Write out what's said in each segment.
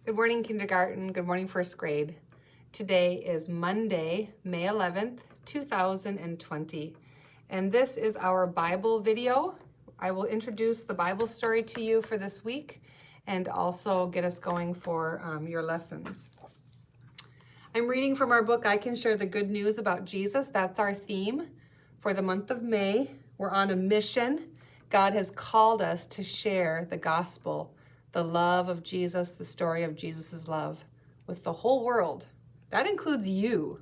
Good morning, kindergarten. Good morning, first grade. Today is Monday, May 11th, 2020. And this is our Bible video. I will introduce the Bible story to you for this week and also get us going for your lessons. I'm reading from our book, I Can Share the Good News About Jesus. That's our theme for the month of May. We're on a mission. God has called us to share the gospel, the love of Jesus, the story of Jesus' love with the whole world. That includes you.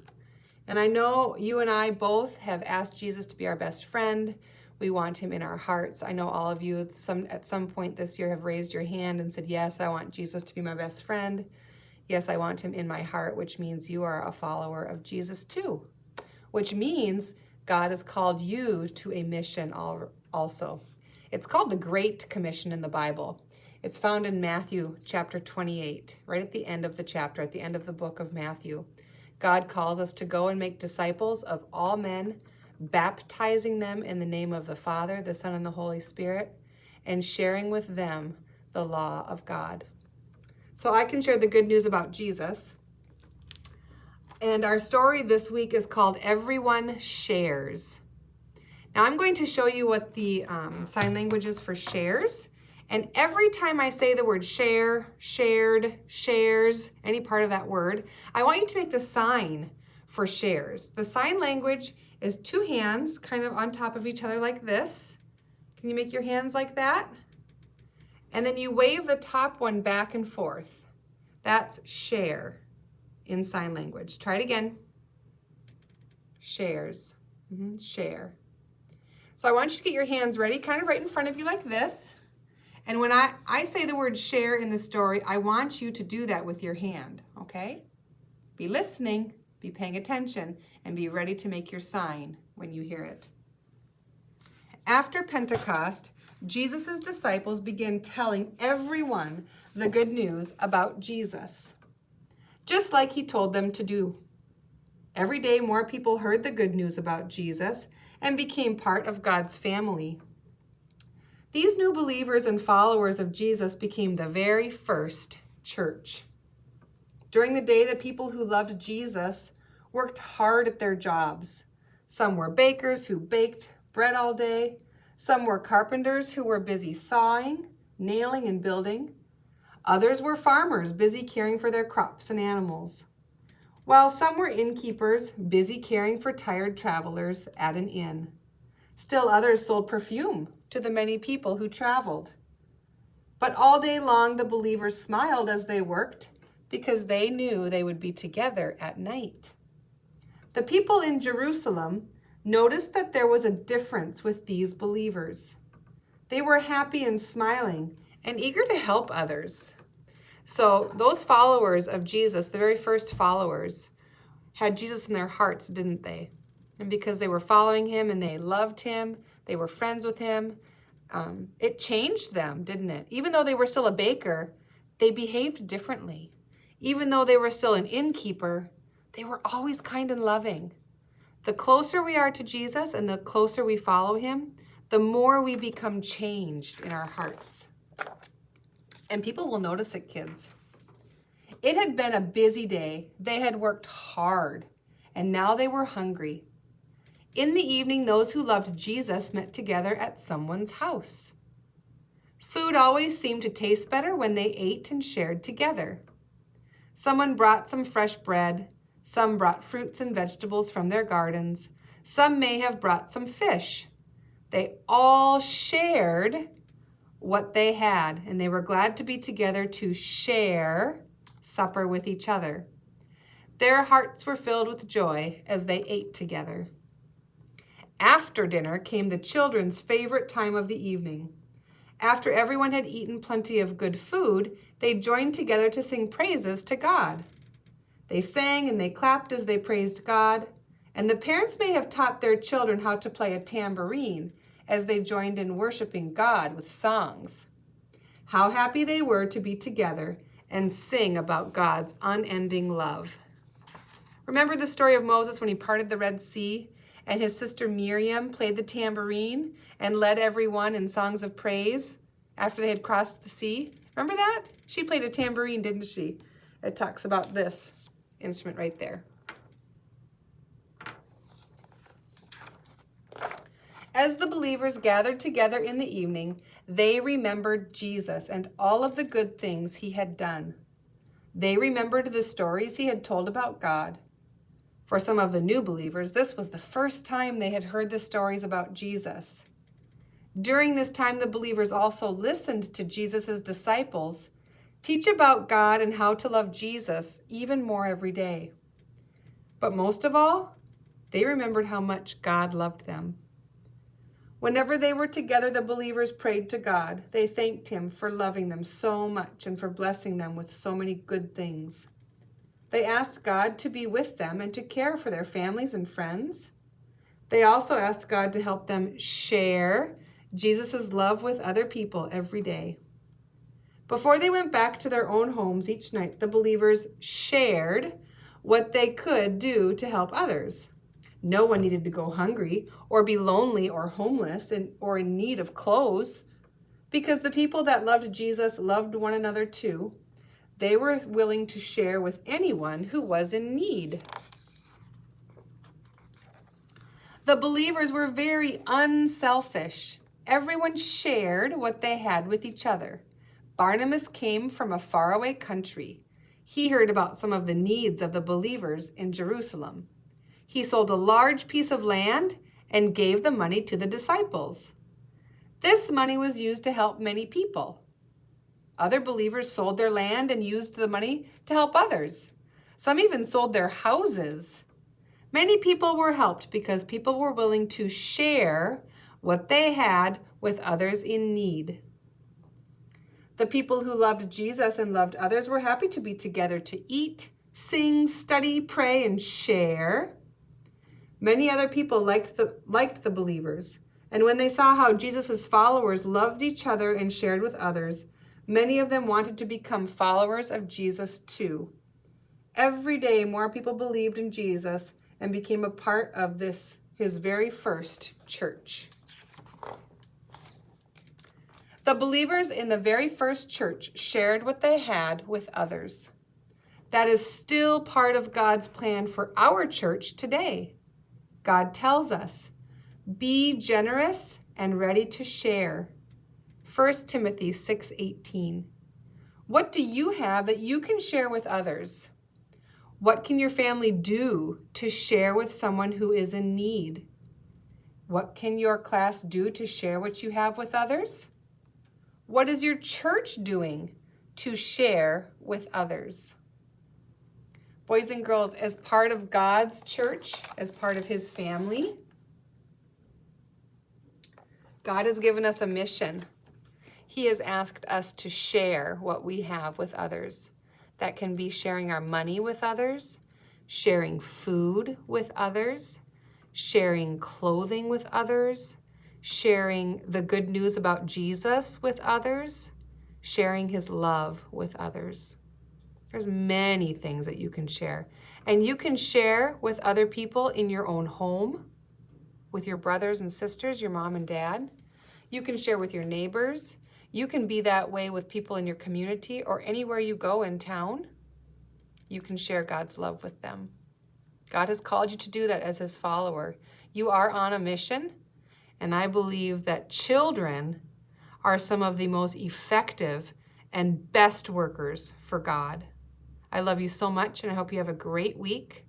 And I know you and I both have asked Jesus to be our best friend. We want him in our hearts. I know all of you at some point this year have raised your hand and said, yes, I want Jesus to be my best friend. Yes, I want him in my heart, which means you are a follower of Jesus too, which means God has called you to a mission also. It's called the Great Commission in the Bible. It's found in Matthew chapter 28, right at the end of the chapter, at the end of the book of Matthew. God calls us to go and make disciples of all men, baptizing them in the name of the Father, the Son, and the Holy Spirit, and sharing with them the law of God. So I can share the good news about Jesus. And our story this week is called Everyone Shares. Now I'm going to show you what the sign language is for shares. And every time I say the word share, shared, shares, any part of that word, I want you to make the sign for shares. The sign language is two hands kind of on top of each other like this. Can you make your hands like that? And then you wave the top one back and forth. That's share in sign language. Try it again. Shares. Share. So I want you to get your hands ready, kind of right in front of you like this. And when I say the word share in the story, I want you to do that with your hand, okay? Be listening, be paying attention, and be ready to make your sign when you hear it. After Pentecost, Jesus' disciples began telling everyone the good news about Jesus, just like he told them to do. Every day, more people heard the good news about Jesus and became part of God's family. These new believers and followers of Jesus became the very first church. During the day, the people who loved Jesus worked hard at their jobs. Some were bakers who baked bread all day. Some were carpenters who were busy sawing, nailing, and building. Others were farmers busy caring for their crops and animals. While some were innkeepers busy caring for tired travelers at an inn. Still others sold perfume to the many people who traveled. But all day long, the believers smiled as they worked because they knew they would be together at night. The people in Jerusalem noticed that there was a difference with these believers. They were happy and smiling and eager to help others. So those followers of Jesus, the very first followers, had Jesus in their hearts, didn't they? And because they were following him and they loved him, they were friends with him, it changed them, didn't it? Even though they were still a baker, they behaved differently. Even though they were still an innkeeper, they were always kind and loving. The closer we are to Jesus and the closer we follow him, the more we become changed in our hearts. And people will notice it, kids. It had been a busy day. They had worked hard, and now they were hungry. In the evening, those who loved Jesus met together at someone's house. Food always seemed to taste better when they ate and shared together. Someone brought some fresh bread. Some brought fruits and vegetables from their gardens. Some may have brought some fish. They all shared what they had, and they were glad to be together to share supper with each other. Their hearts were filled with joy as they ate together. After dinner came the children's favorite time of the evening. After everyone had eaten plenty of good food, they joined together to sing praises to God. They sang and they clapped as they praised God, and the parents may have taught their children how to play a tambourine as they joined in worshiping God with songs. How happy they were to be together and sing about God's unending love. Remember the story of Moses when he parted the Red Sea and his sister Miriam played the tambourine and led everyone in songs of praise after they had crossed the sea? Remember that? She played a tambourine, didn't she? It talks about this instrument right there. As the believers gathered together in the evening, they remembered Jesus and all of the good things he had done. They remembered the stories he had told about God. For some of the new believers, this was the first time they had heard the stories about Jesus. During this time, the believers also listened to Jesus' disciples teach about God and how to love Jesus even more every day. But most of all, they remembered how much God loved them. Whenever they were together, the believers prayed to God. They thanked him for loving them so much and for blessing them with so many good things. They asked God to be with them and to care for their families and friends. They also asked God to help them share Jesus' love with other people every day. Before they went back to their own homes each night, the believers shared what they could do to help others. No one needed to go hungry or be lonely or homeless or in need of clothes, because the people that loved Jesus loved one another too. They were willing to share with anyone who was in need. The believers were very unselfish. Everyone shared what they had with each other. Barnabas came from a faraway country. He heard about some of the needs of the believers in Jerusalem. He sold a large piece of land and gave the money to the disciples. This money was used to help many people. Other believers sold their land and used the money to help others. Some even sold their houses. Many people were helped because people were willing to share what they had with others in need. The people who loved Jesus and loved others were happy to be together to eat, sing, study, pray, and share. Many other people liked the believers, and when they saw how Jesus' followers loved each other and shared with others, many of them wanted to become followers of Jesus too. Every day, more people believed in Jesus and became a part of his very first church. The believers in the very first church shared what they had with others. That is still part of God's plan for our church today. God tells us, be generous and ready to share. 1 Timothy 6:18. What do you have that you can share with others? What can your family do to share with someone who is in need? What can your class do to share what you have with others? What is your church doing to share with others? Boys and girls, as part of God's church, as part of his family, God has given us a mission. He has asked us to share what we have with others. That can be sharing our money with others, sharing food with others, sharing clothing with others, sharing the good news about Jesus with others, sharing his love with others. There's many things that you can share. And you can share with other people in your own home, with your brothers and sisters, your mom and dad. You can share with your neighbors. You can be that way with people in your community or anywhere you go in town. You can share God's love with them. God has called you to do that as his follower. You are on a mission, and I believe that children are some of the most effective and best workers for God. I love you so much, and I hope you have a great week.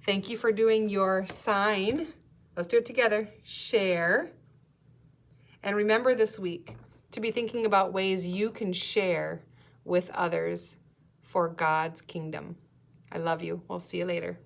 Thank you for doing your sign. Let's do it together. Share. And remember this week to be thinking about ways you can share with others for God's kingdom. I love you. We'll see you later.